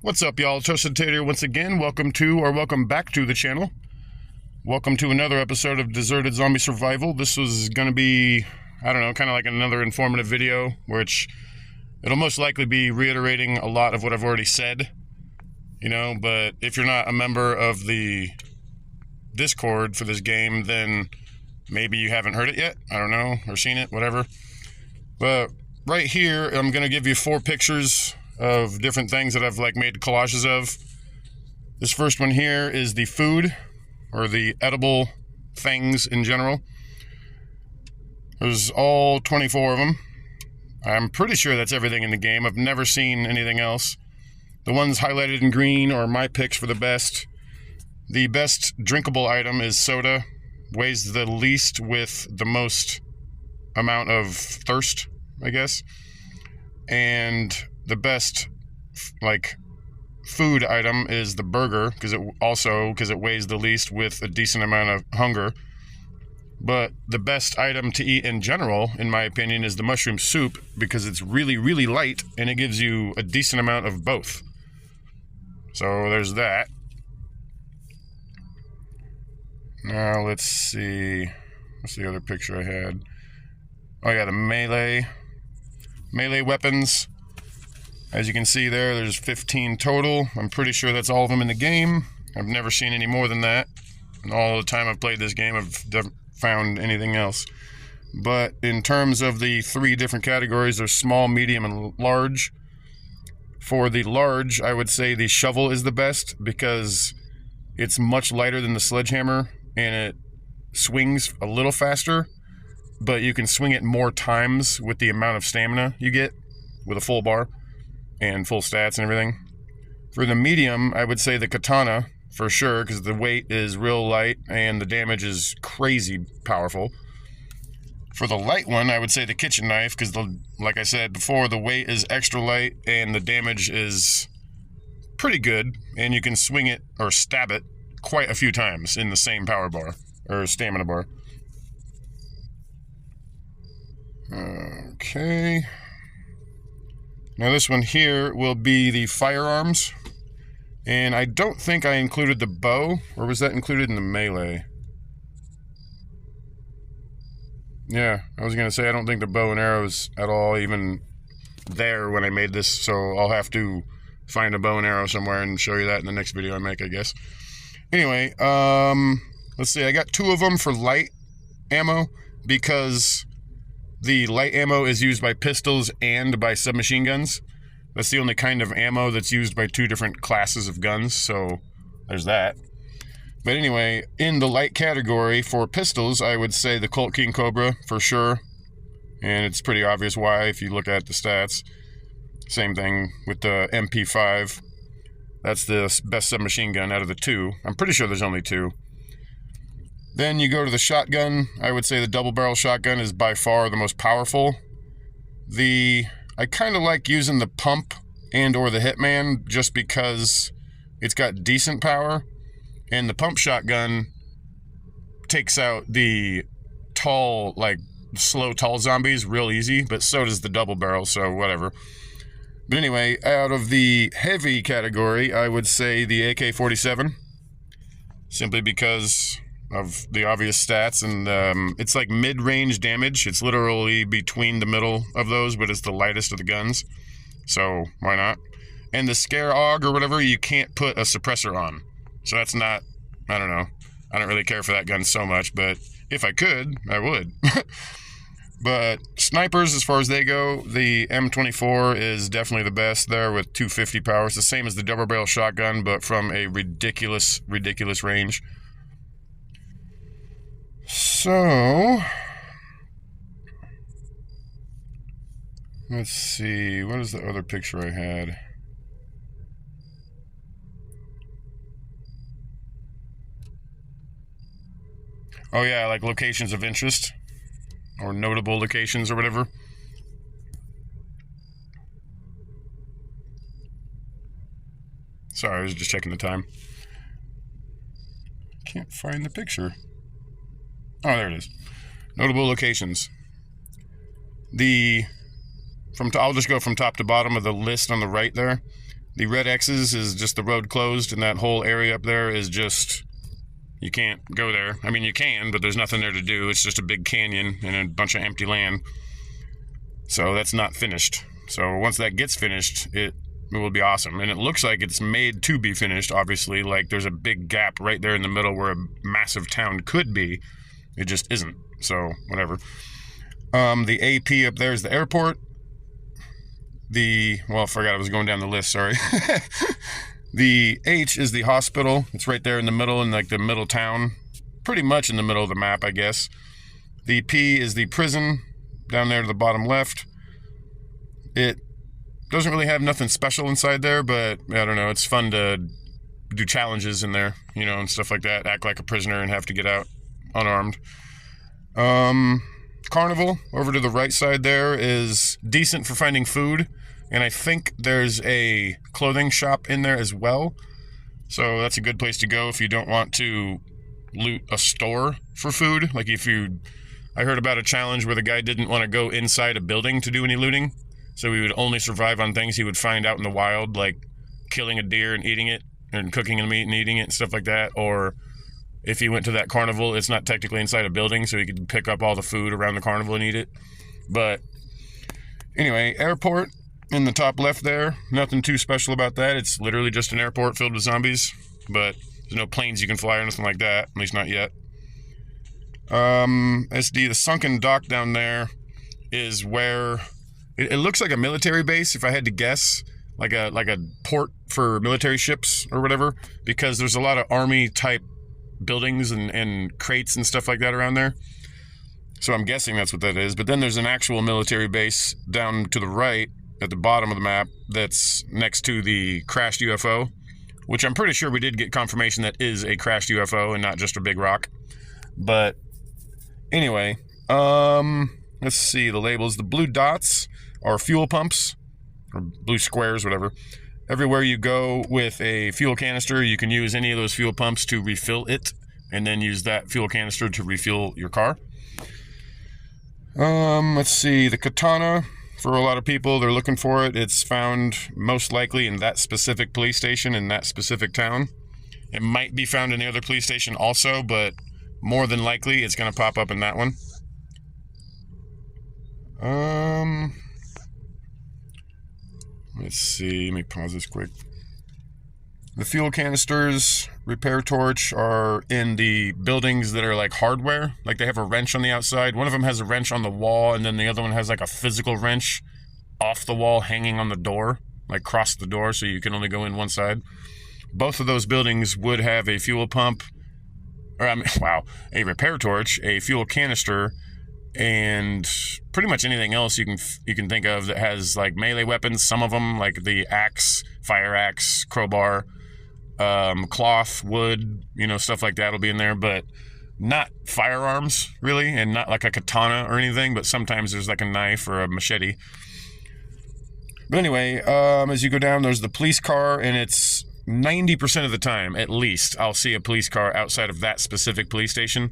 What's up, y'all? ToastedTed here once again. Welcome back to the channel. Welcome to another episode of Deserted Zombie Survival. This was going to be, I don't know, kind of like another informative video, which it'll most likely be reiterating a lot of what I've already said, you know, but if you're not a member of the Discord for this game, then maybe you haven't heard it yet. I don't know, or seen it, whatever. But right here, I'm going to give you 4 pictures of different things that I've made collages of. This first one here is the food, or the edible things in general. There's all 24 of them. I'm pretty sure that's everything in the game. I've never seen anything else. The ones highlighted in green are my picks for the best. The best drinkable item is soda. Weighs the least with the most amount of thirst, I guess. And the best food item is the burger, because it weighs the least with a decent amount of hunger. But the best item to eat in general, in my opinion, is the mushroom soup, because it's really, really light and it gives you a decent amount of both. So there's that. Now let's see, what's the other picture I had? Oh yeah, the melee weapons. As you can see there's 15 total. I'm pretty sure that's all of them in the game. I've never seen any more than that. And all the time I've played this game, I've never found anything else. But in terms of the 3 different categories, there's small, medium, and large. For the large, I would say the shovel is the best, because it's much lighter than the sledgehammer, and it swings a little faster, but you can swing it more times with the amount of stamina you get with a full bar and full stats and everything. For the medium, I would say the katana, for sure, because the weight is real light and the damage is crazy powerful. For the light one, I would say the kitchen knife, because like I said before, the weight is extra light and the damage is pretty good, and you can swing it or stab it quite a few times in the same power bar, or stamina bar. Okay. Now this one here will be the firearms, and I don't think I included the bow, or was that included in the melee? Yeah, I was gonna say I don't think the bow and arrows at all even there when I made this, so I'll have to find a bow and arrow somewhere and show you that in the next video I make, I guess. Anyway, let's see, I got 2 of them for light ammo, because the light ammo is used by pistols and by submachine guns. That's the only kind of ammo that's used by 2 different classes of guns, so there's that. But anyway, in the light category for pistols, I would say the Colt King Cobra for sure. And it's pretty obvious why if you look at the stats. Same thing with the MP5. That's the best submachine gun out of the 2. I'm pretty sure there's only 2. Then you go to the shotgun. I would say the double barrel shotgun is by far the most powerful. I kind of like using the pump and or the Hitman just because it's got decent power. And the pump shotgun takes out the tall, slow tall zombies real easy, but so does the double barrel, so whatever. But anyway, out of the heavy category, I would say the AK-47, simply because of the obvious stats, and it's like mid-range damage. It's literally between the middle of those, but it's the lightest of the guns, so why not? And the Scare AUG or whatever, you can't put a suppressor on, so that's not, I don't know, I don't really care for that gun so much, but if I could, I would. But snipers, as far as they go, the M24 is definitely the best there with 250 power. It's the same as the double barrel shotgun, but from a ridiculous range. So, let's see, what is the other picture I had? Oh yeah, like locations of interest, or notable locations or whatever. Sorry, I was just checking the time. Can't find the picture. Oh, there it is. Notable locations. I'll just go from top to bottom of the list on the right there. The red X's is just the road closed, and that whole area up there is just, you can't go there. I mean, you can, but there's nothing there to do. It's just a big canyon and a bunch of empty land. So that's not finished. So once that gets finished, it will be awesome. And it looks like it's made to be finished, obviously. Like, there's a big gap right there in the middle where a massive town could be. It just isn't. So, whatever. The AP up there is the airport. Well, I forgot I was going down the list, sorry. The H is the hospital. It's right there in the middle, in like the middle town. Pretty much in the middle of the map, I guess. The P is the prison, down there to the bottom left. It doesn't really have nothing special inside there, but I don't know, it's fun to do challenges in there, you know, and stuff like that. Act like a prisoner and have to get out unarmed. Carnival, over to the right side there, is decent for finding food. And I think there's a clothing shop in there as well. So that's a good place to go if you don't want to loot a store for food. Like I heard about a challenge where the guy didn't want to go inside a building to do any looting. So he would only survive on things he would find out in the wild, like killing a deer and eating it, and cooking the meat and eating it and stuff like that. Or if he went to that carnival, it's not technically inside a building, so he could pick up all the food around the carnival and eat it. But anyway, airport in the top left there, nothing too special about that. It's literally just an airport filled with zombies, but there's no planes you can fly or anything like that, at least not yet. SD, the sunken dock down there is where it looks like a military base, if I had to guess, like a port for military ships or whatever, because there's a lot of army type buildings and crates and stuff like that around there. So I'm guessing that's what that is. But then there's an actual military base down to the right at the bottom of the map that's next to the crashed UFO, which I'm pretty sure we did get confirmation that is a crashed UFO and not just a big rock. But anyway, let's see the labels. The blue dots are fuel pumps, or blue squares, whatever. Everywhere you go with a fuel canister, you can use any of those fuel pumps to refill it, and then use that fuel canister to refuel your car. Let's see, the katana, for a lot of people, they're looking for it. It's found most likely in that specific police station in that specific town. It might be found in the other police station also, but more than likely it's going to pop up in that one. Let's see, let me pause this quick. The fuel canisters, repair torch, are in the buildings that are like hardware. Like they have a wrench on the outside. One of them has a wrench on the wall, and then the other one has like a physical wrench off the wall hanging on the door, like across the door, so you can only go in one side. Both of those buildings would have a fuel pump, or a repair torch, a fuel canister, and pretty much anything else you can think of that has like melee weapons. Some of them, like the axe, fire axe, crowbar, cloth, wood, you know, stuff like that will be in there, but not firearms really, and not like a katana or anything, but sometimes there's like a knife or a machete. But anyway, as you go down, there's the police car, and it's 90% of the time, at least, I'll see a police car outside of that specific police station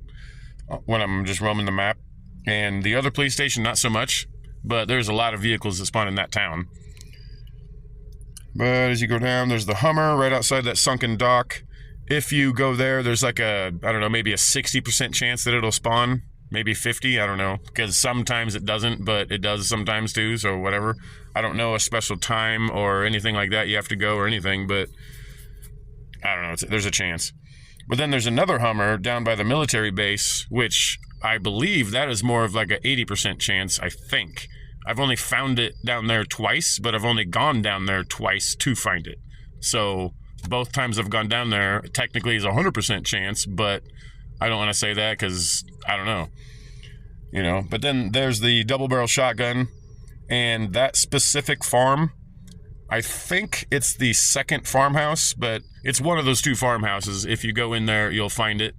when I'm just roaming the map. And the other police station, not so much, but there's a lot of vehicles that spawn in that town. But as you go down, there's the Hummer right outside that sunken dock. If you go there, there's like I don't know, maybe a 60% chance that it'll spawn. Maybe 50, I don't know. Because sometimes it doesn't, but it does sometimes too, so whatever. I don't know a special time or anything like that you have to go or anything, but I don't know, there's a chance. But then there's another Hummer down by the military base, which I believe that is more of like a 80% chance, I think. I've only found it down there twice, but I've only gone down there twice to find it. So both times I've gone down there, technically is a 100% chance, but I don't want to say that because I don't know. You know, but then there's the double barrel shotgun, and that specific farm, I think it's the second farmhouse, but it's one of those two farmhouses. If you go in there, you'll find it.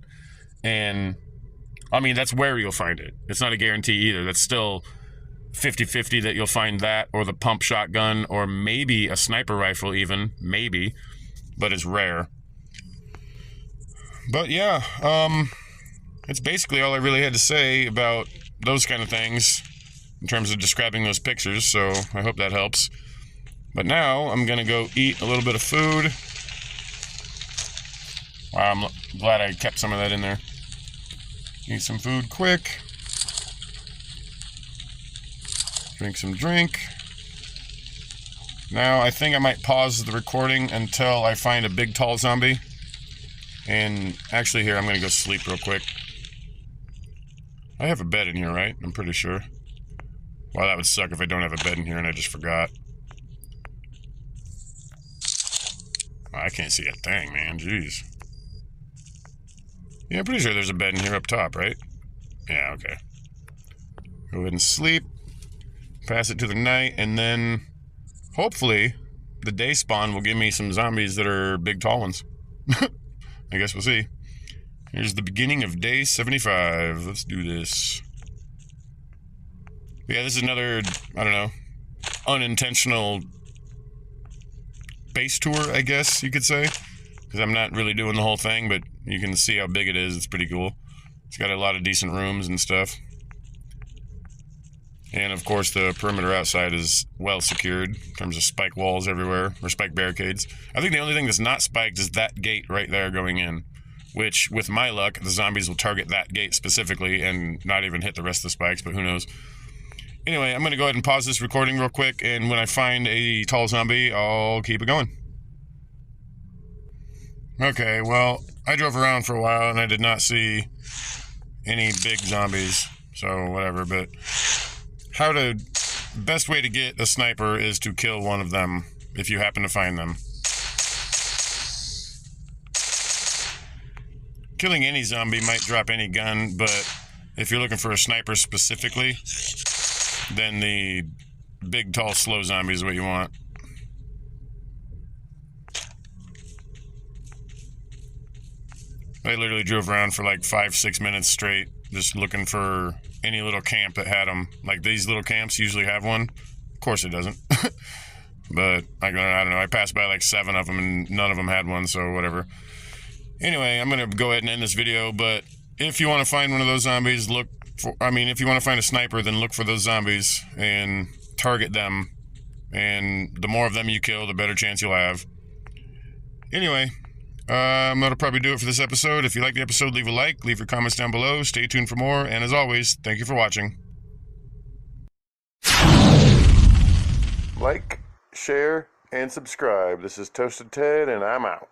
And I mean, that's where you'll find it. It's not a guarantee either. That's still 50-50 that you'll find that, or the pump shotgun, or maybe a sniper rifle even, maybe, but it's rare. But yeah, it's basically all I really had to say about those kind of things in terms of describing those pictures, so I hope that helps. But now I'm gonna go eat a little bit of food. Wow, I'm glad I kept some of that in there. Eat some food quick. Drink some drink. Now I think I might pause the recording until I find a big tall zombie. And actually here, I'm gonna go sleep real quick. I have a bed in here, right? I'm pretty sure. Wow, that would suck if I don't have a bed in here and I just forgot. I can't see a thing, man. Jeez. Yeah, I'm pretty sure there's a bed in here up top, right? Yeah, okay. Go ahead and sleep. Pass it to the night, and then hopefully the day spawn will give me some zombies that are big, tall ones. I guess we'll see. Here's the beginning of day 75. Let's do this. Yeah, this is another, I don't know, unintentional base tour, I guess you could say. Because I'm not really doing the whole thing, but you can see how big it is. It's pretty cool. It's got a lot of decent rooms and stuff. And of course the perimeter outside is well secured in terms of spike walls everywhere, or spike barricades. I think the only thing that's not spiked is that gate right there going in, which with my luck, the zombies will target that gate specifically and not even hit the rest of the spikes, but who knows. Anyway, I'm going to go ahead and pause this recording real quick, and when I find a tall zombie, I'll keep it going. Okay, well, I drove around for a while and I did not see any big zombies, so whatever, but best way to get a sniper is to kill one of them if you happen to find them. Killing any zombie might drop any gun, but if you're looking for a sniper specifically, then the big, tall, slow zombie is what you want. I literally drove around for like 5-6 minutes straight, just looking for any little camp that had them. Like these little camps usually have one. Of course it doesn't. But I don't know. I passed by like 7 of them and none of them had one, so whatever. Anyway, I'm going to go ahead and end this video, but if you want to find one of those zombies, if you want to find a sniper, then look for those zombies and target them. And the more of them you kill, the better chance you'll have. Anyway, that'll probably do it for this episode. If you like the episode, leave a like, leave your comments down below, stay tuned for more, and as always, thank you for watching. Like, share, and subscribe. This is Toasted Ted, and I'm out.